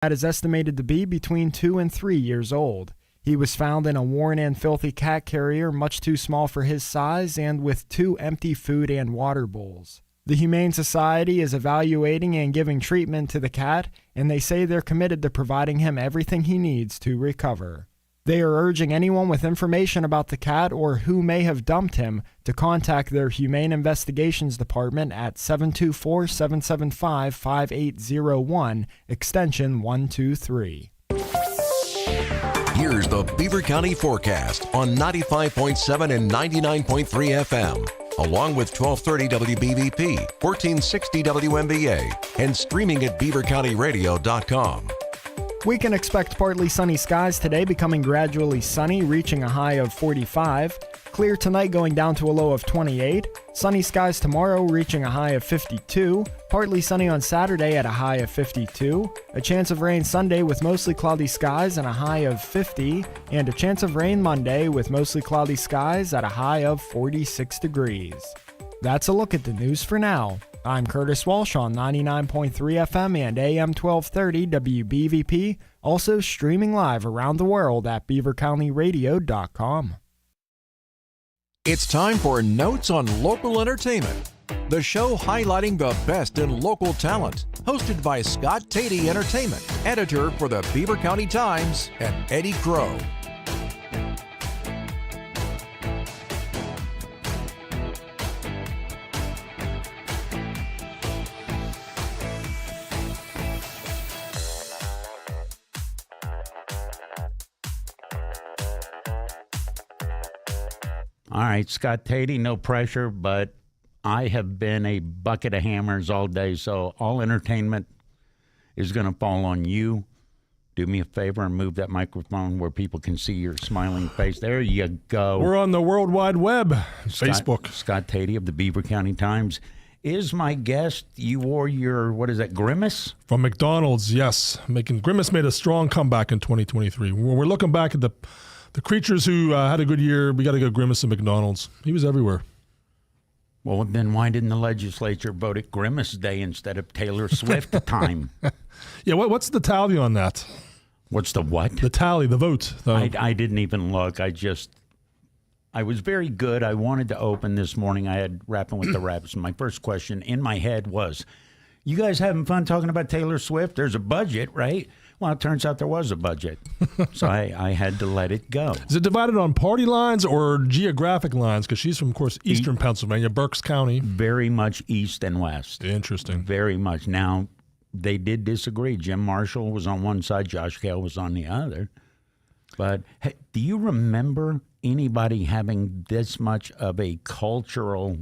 cat is estimated to be between 2 and 3 years old. He was found in a worn and filthy cat carrier, much too small for his size, and with 2 empty food and water bowls. The Humane Society is evaluating and giving treatment to the cat, and they say they're committed to providing him everything he needs to recover. They are urging anyone with information about the cat or who may have dumped him to contact their Humane Investigations Department at 724-775-5801, extension 123. Here's the Beaver County forecast on 95.7 and 99.3 FM, along with 1230 WBVP, 1460 WMBA, and streaming at beavercountyradio.com. We can expect partly sunny skies today, becoming gradually sunny, reaching a high of 45. Clear tonight, going down to a low of 28. Sunny skies tomorrow, reaching a high of 52. Partly sunny on Saturday at a high of 52. A chance of rain Sunday with mostly cloudy skies and a high of 50. And a chance of rain Monday with mostly cloudy skies at a high of 46 degrees. That's a look at the news for now. I'm Curtis Walsh on 99.3 FM and AM 1230 WBVP, also streaming live around the world at beavercountyradio.com. It's time for Notes on Local Entertainment, the show highlighting the best in local talent, hosted by Scott Tady Entertainment, editor for the Beaver County Times, and Eddie Crow. All right, Scott Tady, no pressure, but I have been a bucket of hammers all day, so all entertainment is going to fall on you. Do me a favor and move that microphone where people can see your smiling face. There you go. We're on the World Wide Web, Facebook. Scott Tady of the Beaver County Times is my guest. You wore your, what is that, Grimace? From McDonald's, yes. Grimace made a strong comeback in 2023. We're looking back at the creatures who had a good year. We got to go Grimace and McDonald's. He was everywhere. Well, then why didn't the legislature vote it Grimace Day instead of Taylor Swift time? Yeah, what's the tally on that? What's the what? The tally, the vote. I didn't even look. I was very good. I wanted to open this morning. I had Rapping with the Raps. My first question in my head was, you guys having fun talking about Taylor Swift? There's a budget, right? Well, it turns out there was a budget, so I had to let it go. Is it divided on party lines or geographic lines? Because she's from, of course, eastern Pennsylvania, Berks County. Very much east and west. Interesting. Very much. Now, they did disagree. Jim Marshall was on one side, Josh Gale was on the other. But hey, do you remember anybody having this much of a cultural...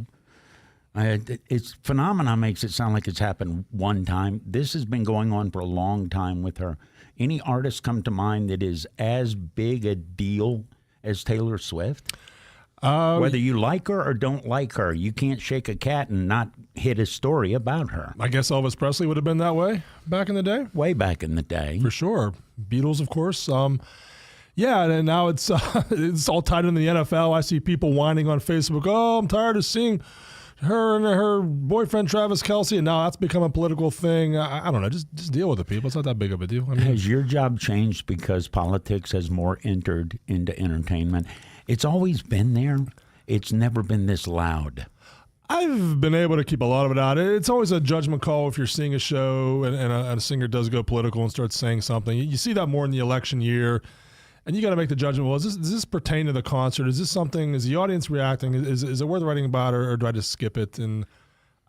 It's phenomenon makes it sound like it's happened one time. This has been going on for a long time with her. Any artist come to mind that is as big a deal as Taylor Swift? Whether you like her or don't like her, you can't shake a cat and not hit a story about her. I guess Elvis Presley would have been that way back in the day. Way back in the day. For sure. Beatles, of course. Yeah, and now it's all tied into the NFL. I see people whining on Facebook, oh, I'm tired of seeing her and her boyfriend Travis Kelce, and now that's become a political thing. I don't know. Just deal with it, people. It's not that big of a deal. Has your job changed because politics has more entered into entertainment? It's always been there. It's never been this loud. I've been able to keep a lot of it out. It's always a judgment call if you're seeing a show and a singer does go political and starts saying something. You see that more in the election year. And you got to make the judgment. Well, does this pertain to the concert? Is this something? Is the audience reacting? Is it worth writing about, or do I just skip it? And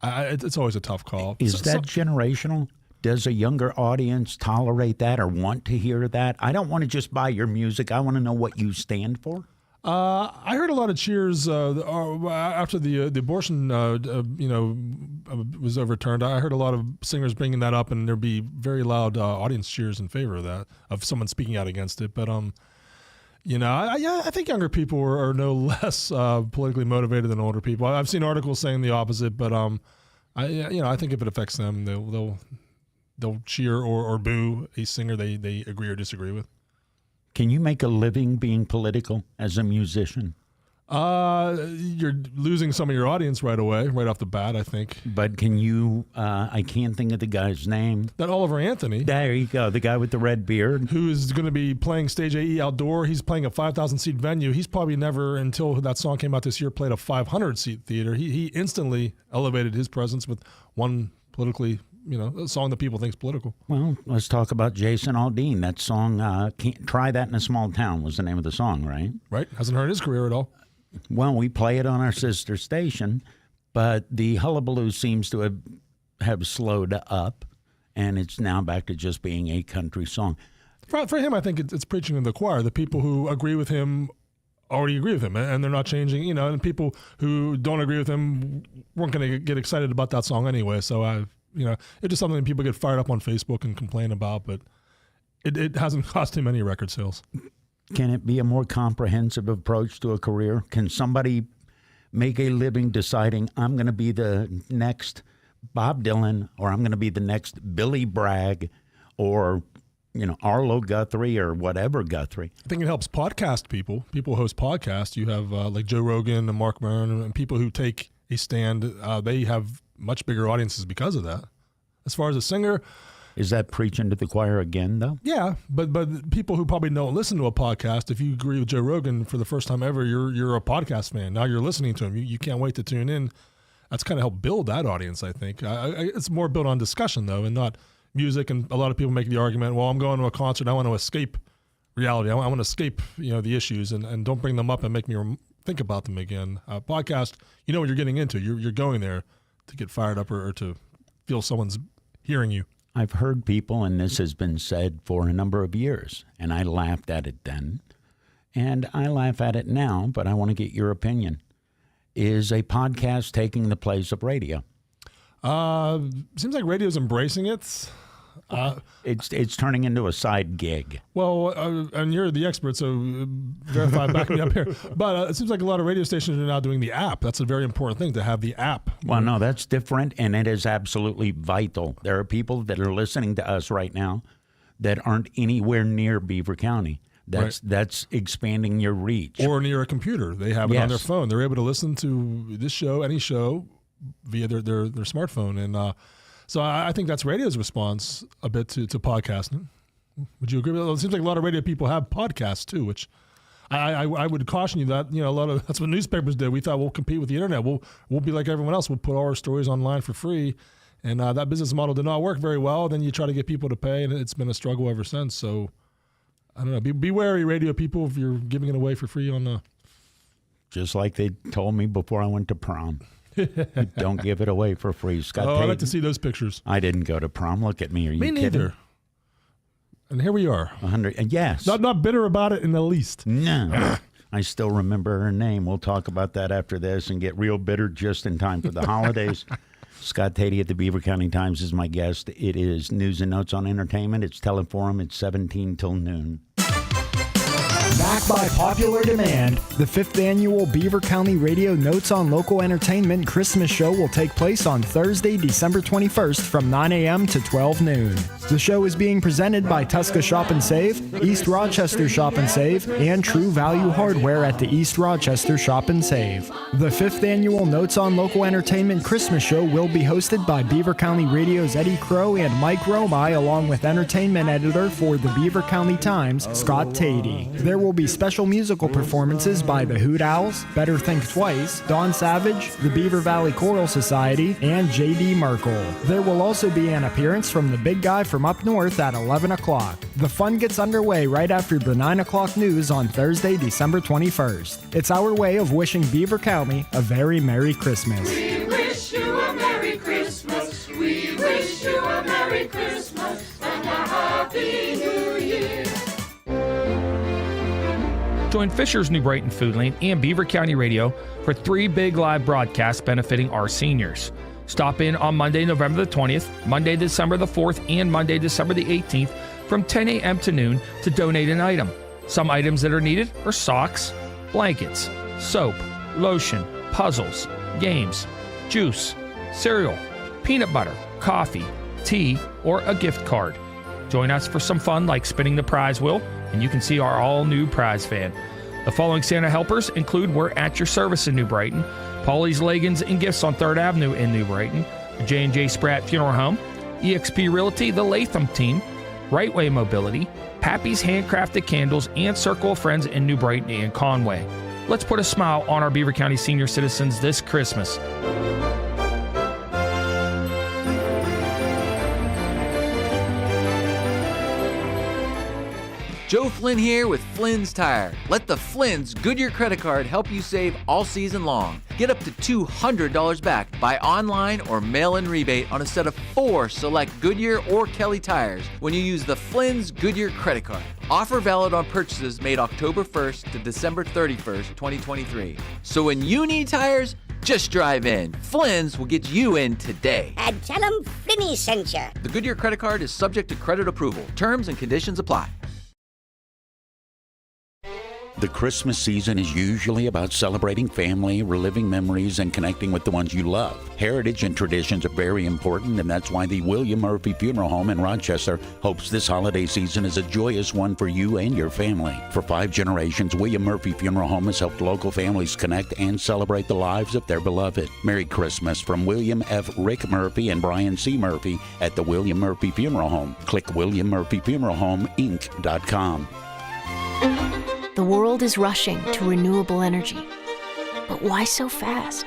it's always a tough call. Is that generational? Does a younger audience tolerate that or want to hear that? I don't want to just buy your music. I want to know what you stand for. I heard a lot of cheers after the abortion, was overturned. I heard a lot of singers bringing that up, and there'd be very loud audience cheers in favor of that, of someone speaking out against it. But I think younger people are no less politically motivated than older people. I've seen articles saying the opposite, but I think if it affects them, they'll cheer or boo a singer they agree or disagree with. Can you make a living being political as a musician? You're losing some of your audience right away, right off the bat, I think. But can you, I can't think of the guy's name. That Oliver Anthony. There you go, the guy with the red beard. Who is going to be playing Stage AE outdoor. He's playing a 5,000-seat venue. He's probably never, until that song came out this year, played a 500-seat theater. He instantly elevated his presence with one politically, a song that people think is political. Well, let's talk about Jason Aldean. That song, Can't Try That in a Small Town was the name of the song, right? Right. Hasn't hurt his career at all. Well, we play it on our sister station, but the hullabaloo seems to have slowed up, and it's now back to just being a country song. For him, I think it's preaching to the choir. The people who agree with him already agree with him, and they're not changing, and people who don't agree with him weren't going to get excited about that song anyway. So, it's just something that people get fired up on Facebook and complain about, but it hasn't cost him any record sales. Can it be a more comprehensive approach to a career? Can somebody make a living deciding I'm going to be the next Bob Dylan, or I'm going to be the next Billy Bragg, or Arlo Guthrie, or whatever Guthrie? I think it helps podcast people. People who host podcasts. You have like Joe Rogan and Mark Maron, and people who take a stand. They have much bigger audiences because of that. As far as a singer, is that preaching to the choir again, though? Yeah, but people who probably don't listen to a podcast, if you agree with Joe Rogan for the first time ever, you're a podcast fan. Now you're listening to him. You can't wait to tune in. That's kind of helped build that audience, I think. It's more built on discussion, though, and not music. And a lot of people make the argument, well, I'm going to a concert. I want to escape reality. I want to escape the issues, and don't bring them up and make me think about them again. Podcast, you know what you're getting into. You're going there to get fired up or to feel someone's hearing you. I've heard people, and this has been said for a number of years, and I laughed at it then, and I laugh at it now, but I want to get your opinion. Is a podcast taking the place of radio? Seems like radio's embracing it. It's turning into a side gig. Well, and you're the expert, so verify, back me up here. But it seems like a lot of radio stations are now doing the app. That's a very important thing, to have the app. Well, no, that's different, and it is absolutely vital. There are people that are listening to us right now that aren't anywhere near Beaver County. That's expanding your reach. Or near a computer. They have it on their phone. They're able to listen to this show, any show, via their smartphone. And so I think that's radio's response a bit to podcasting. Would you agree with that? It seems like a lot of radio people have podcasts too, which I would caution you that, that's what newspapers did. We thought we'll compete with the internet. We'll be like everyone else. We'll put all our stories online for free. And that business model did not work very well. Then you try to get people to pay, and it's been a struggle ever since. So I don't know. Be wary, radio people, if you're giving it away for free on just like they told me before I went to prom. Don't give it away for free. Scott I'd like to see those pictures. I didn't go to prom. Look at me. Are you kidding? Me neither. And here we are. 100. Yes. Not bitter about it in the least. No. I still remember her name. We'll talk about that after this and get real bitter just in time for the holidays. Scott Tady at the Beaver County Times is my guest. It is News and Notes on Entertainment. It's Teleforum. It's 17 till noon. Back by popular demand, the 5th annual Beaver County Radio Notes on Local Entertainment Christmas Show will take place on Thursday, December 21st from 9 a.m. to 12 noon. The show is being presented by Tusca Shop and Save, East Rochester Shop and Save, and True Value Hardware at the East Rochester Shop and Save. The 5th annual Notes on Local Entertainment Christmas Show will be hosted by Beaver County Radio's Eddie Crow and Mike Romy, along with entertainment editor for the Beaver County Times, Scott Tady. There will be special musical performances by the Hoot Owls, Better Think Twice, Don Savage, the Beaver Valley Choral Society, and J.D. Merkel. There will also be an appearance from the big guy from up north at 11 o'clock. The fun gets underway right after the 9 o'clock news on Thursday, December 21st. It's our way of wishing Beaver County a very Merry Christmas. We wish you a Merry Christmas. We wish you a Merry Christmas and a Happy New Year. Join Fisher's New Brighton Food Lane and Beaver County Radio for 3 big live broadcasts benefiting our seniors. Stop in on Monday, November the 20th, Monday, December the 4th, and Monday, December the 18th from 10 a.m. to noon to donate an item. Some items that are needed are socks, blankets, soap, lotion, puzzles, games, juice, cereal, peanut butter, coffee, tea, or a gift card. Join us for some fun like spinning the prize wheel, and you can see our all-new prize van. The following Santa helpers include We're at Your Service in New Brighton, Paulie's Leggings and Gifts on 3rd Avenue in New Brighton, J&J Spratt Funeral Home, eXp Realty, the Latham Team, Right Way Mobility, Pappy's Handcrafted Candles, and Circle of Friends in New Brighton and Conway. Let's put a smile on our Beaver County senior citizens this Christmas. Joe Flynn here with Flynn's Tire. Let the Flynn's Goodyear credit card help you save all season long. Get up to $200 back by online or mail-in rebate on a set of 4 select Goodyear or Kelly tires when you use the Flynn's Goodyear credit card. Offer valid on purchases made October 1st to December 31st, 2023. So when you need tires, just drive in. Flynn's will get you in today. And tell them Flinny sent you. The Goodyear credit card is subject to credit approval. Terms and conditions apply. The Christmas season is usually about celebrating family, reliving memories, and connecting with the ones you love. Heritage and traditions are very important, and that's why the William Murphy Funeral Home in Rochester hopes this holiday season is a joyous one for you and your family. For 5 generations, William Murphy Funeral Home has helped local families connect and celebrate the lives of their beloved. Merry Christmas from William F. Rick Murphy and Brian C. Murphy at the William Murphy Funeral Home. Click WilliamMurphyFuneralHomeInc.com. The world is rushing to renewable energy. But why so fast?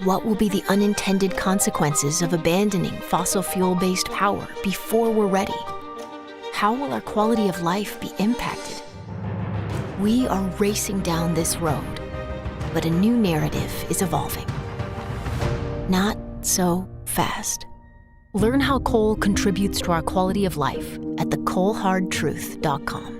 What will be the unintended consequences of abandoning fossil fuel-based power before we're ready? How will our quality of life be impacted? We are racing down this road, but a new narrative is evolving. Not so fast. Learn how coal contributes to our quality of life at thecoalhardtruth.com.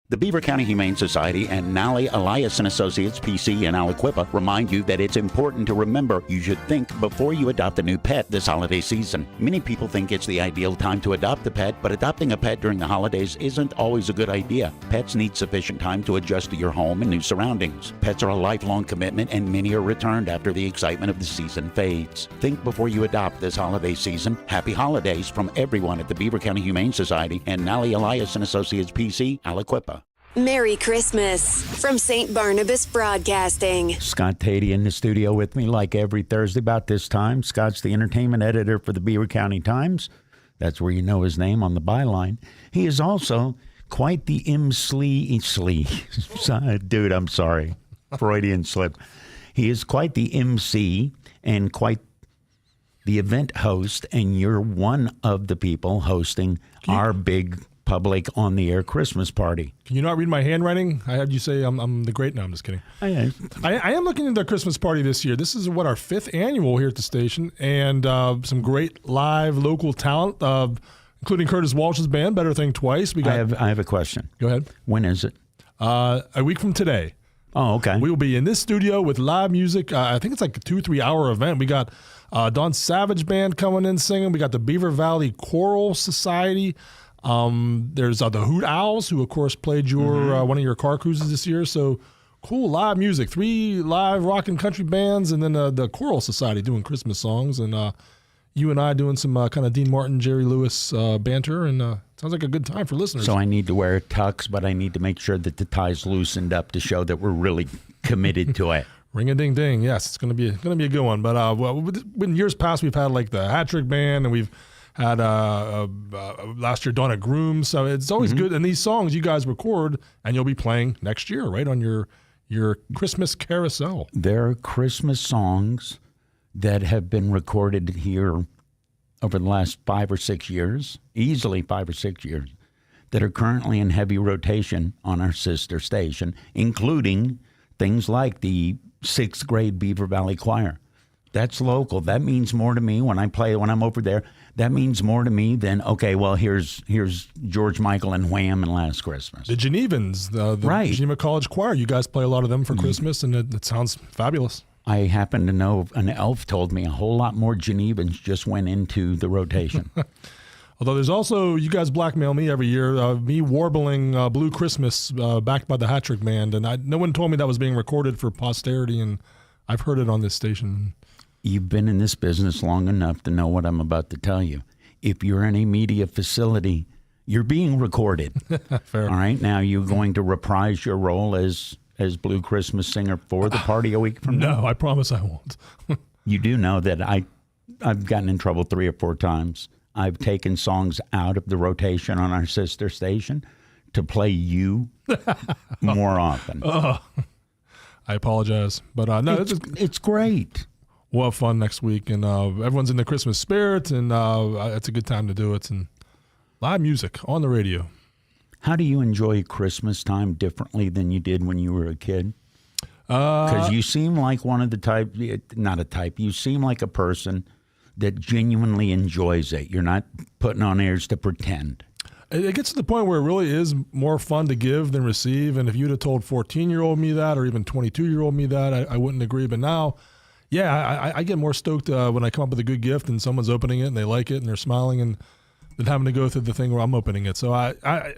The Beaver County Humane Society and Nally Elias & Associates PC in Aliquippa remind you that it's important to remember you should think before you adopt a new pet this holiday season. Many people think it's the ideal time to adopt a pet, but adopting a pet during the holidays isn't always a good idea. Pets need sufficient time to adjust to your home and new surroundings. Pets are a lifelong commitment, and many are returned after the excitement of the season fades. Think before you adopt this holiday season. Happy holidays from everyone at the Beaver County Humane Society and Nally Elias & Associates PC, Aliquippa. Merry Christmas from St. Barnabas Broadcasting. Scott Tady in the studio with me like every Thursday about this time. Scott's the entertainment editor for the Beaver County Times. That's where you know his name on the byline. He is also quite the dude, I'm sorry. Freudian slip. He is quite the MC and quite the event host, and you're one of the people hosting our big public on the air Christmas party. Can you not read my handwriting? I had you say I'm the great. No, I'm just kidding. I am looking into the Christmas party this year. This is what our 5th annual here at the station, and some great live local talent, including Curtis Walsh's band, Better Think Twice. I have a question. Go ahead. When is it? A week from today. Oh, okay. We will be in this studio with live music. I think it's like a 2-3 hour event. We got Don Savage Band coming in singing. We got the Beaver Valley Choral Society. There's the Hoot Owls, who of course played your one of your car cruises this year. So cool live music, 3 live rock and country bands, and then the Choral Society doing Christmas songs, and you and I doing some kind of Dean Martin, Jerry Lewis banter, and sounds like a good time for listeners. So I need to wear a tux, but I need to make sure that the tie's loosened up to show that we're really committed to it. Ring a ding ding, yes, it's gonna be a good one. But in years past, we've had like the Hat Trick Band, and we've had last year Donna Groom, so it's always good. And these songs you guys record, and you'll be playing next year, right, on your Christmas carousel. There are Christmas songs that have been recorded here over the last 5 or 6 years, easily 5 or 6 years, that are currently in heavy rotation on our sister station, including things like the 6th grade Beaver Valley Choir. That's local. That means more to me when I'm over there. That means more to me than, okay, well, here's George Michael and Wham and Last Christmas. The Genevans, the right. Geneva College Choir, you guys play a lot of them for Christmas, and it sounds fabulous. I happen to know an elf told me a whole lot more Genevans just went into the rotation. Although there's also, you guys blackmail me every year, me warbling Blue Christmas backed by the Hat Trick Band, and no one told me that was being recorded for posterity, and I've heard it on this station. You've been in this business long enough to know what I'm about to tell you. If you're in a media facility You're being recorded. Fair. All right. Now, you're going to reprise your role as Blue Christmas singer for the party a week from now? No, I promise I won't. You do know that I've gotten in trouble 3 or 4 times. I've taken songs out of the rotation on our sister station to play you more often. I apologize. But no, it's great. We'll have fun next week. And everyone's in the Christmas spirit. And it's a good time to do it. And live music on the radio. How do you enjoy Christmas time differently than you did when you were a kid? Because you seem like one of the type, not a type, you seem like a person that genuinely enjoys it. You're not putting on airs to pretend. It gets to the point where it really is more fun to give than receive. And if you'd have told 14-year-old me that or even 22-year-old me that, I wouldn't agree. But now, yeah, I get more stoked when I come up with a good gift and someone's opening it and they like it and they're smiling and than having to go through the thing where I'm opening it. So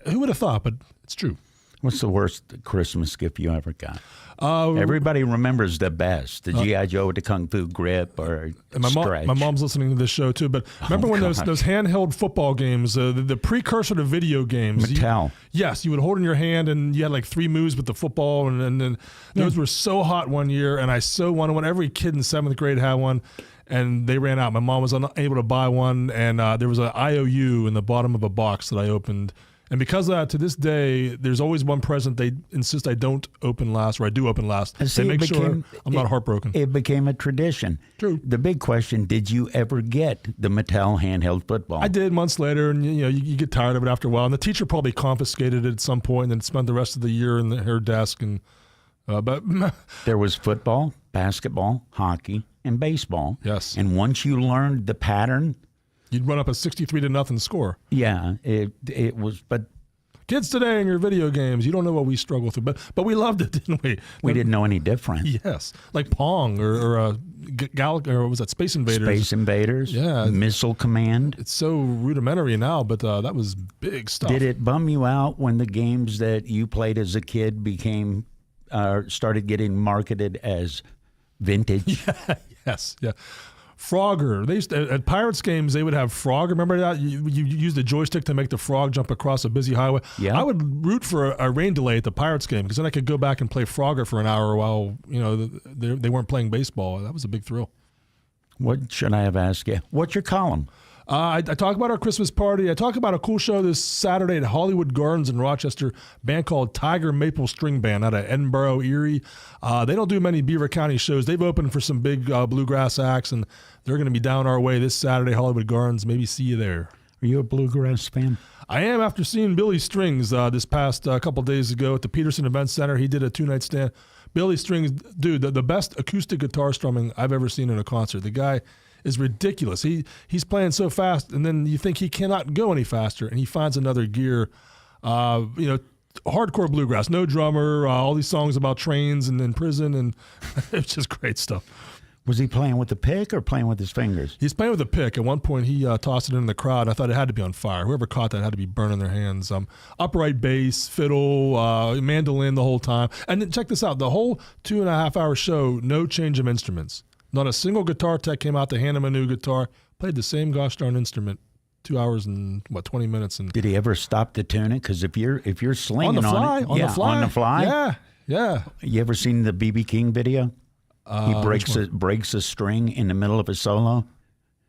who would have thought? But it's true. What's the worst Christmas gift you ever got? Everybody remembers the best, the G.I. Joe with the Kung Fu grip or stretch. My mom's listening to this show too, but remember when those handheld football games, the precursor to video games. Mattel. Yes, you would hold it in your hand and you had like 3 moves with the football and those were so hot one year and I so wanted one. Every kid in 7th grade had one. And they ran out. My mom was unable to buy one, and there was an IOU in the bottom of a box that I opened. And because of that, to this day, there's always one present they insist I don't open last, or I do open last. They make sure I'm not heartbroken. It became a tradition. True. The big question, did you ever get the Mattel handheld football? I did months later, and you get tired of it after a while. And the teacher probably confiscated it at some point and then spent the rest of the year in her desk. And but there was football, basketball, hockey, and baseball. Yes. And once you learned the pattern, you'd run up a 63-0 score. Yeah, it was. But kids today in your video games, you don't know what we struggle through, but we loved it, didn't we? We didn't know any different. Yes, like Pong or was that Space Invaders? Space Invaders. Yeah, Missile Command. It's so rudimentary now, but that was big stuff. Did it bum you out when the games that you played as a kid started getting marketed as vintage? Yes, yeah. Frogger. They used to, at Pirates games, they would have Frogger. Remember that? You use the joystick to make the frog jump across a busy highway. Yeah. I would root for a rain delay at the Pirates game because then I could go back and play Frogger for an hour while they weren't playing baseball. That was a big thrill. What should I have asked you? What's your column? I talk about our Christmas party. I talk about a cool show this Saturday at Hollywood Gardens in Rochester, a band called Tiger Maple String Band out of Edinburgh, Erie. They don't do many Beaver County shows. They've opened for some big bluegrass acts, and they're going to be down our way this Saturday, Hollywood Gardens. Maybe see you there. Are you a bluegrass fan? I am, after seeing Billy Strings this past couple days ago at the Peterson Event Center. He did a 2-night stand. Billy Strings, dude, the best acoustic guitar strumming I've ever seen in a concert. The guy is ridiculous. He's playing so fast, and then you think he cannot go any faster, and he finds another gear. Hardcore bluegrass, no drummer, all these songs about trains and in prison, and it's just great stuff. Was he playing with the pick or playing with his fingers? He's playing with a pick. At one point, he tossed it in the crowd. I thought it had to be on fire. Whoever caught that had to be burning their hands. Upright bass, fiddle, mandolin the whole time. And then check this out. The whole 2.5-hour show, no change of instruments. Not a single guitar tech came out to hand him a new guitar. Played the same gosh darn instrument. 2 hours and 20 minutes. And did he ever stop to tune it? Because if you're slinging on the fly, on the fly. Yeah. You ever seen the B.B. King video? He breaks a string in the middle of a solo.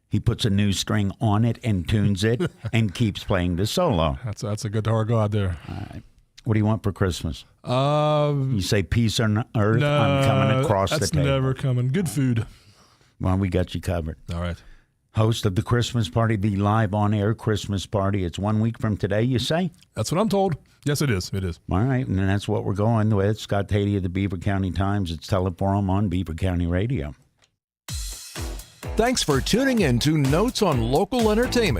He puts a new string on it and tunes it and keeps playing the solo. That's a guitar god there. All right. What do you want for Christmas? You say peace on earth. No, I'm coming across the table. That's never coming. Good food. Well, we got you covered. All right. Host of the Christmas party, the live on-air Christmas party. It's 1 week from today, you say? That's what I'm told. Yes, it is. It is. All right, and that's what we're going with. Scott Tady of the Beaver County Times. It's Teleforum on Beaver County Radio. Thanks for tuning in to Notes on Local Entertainment.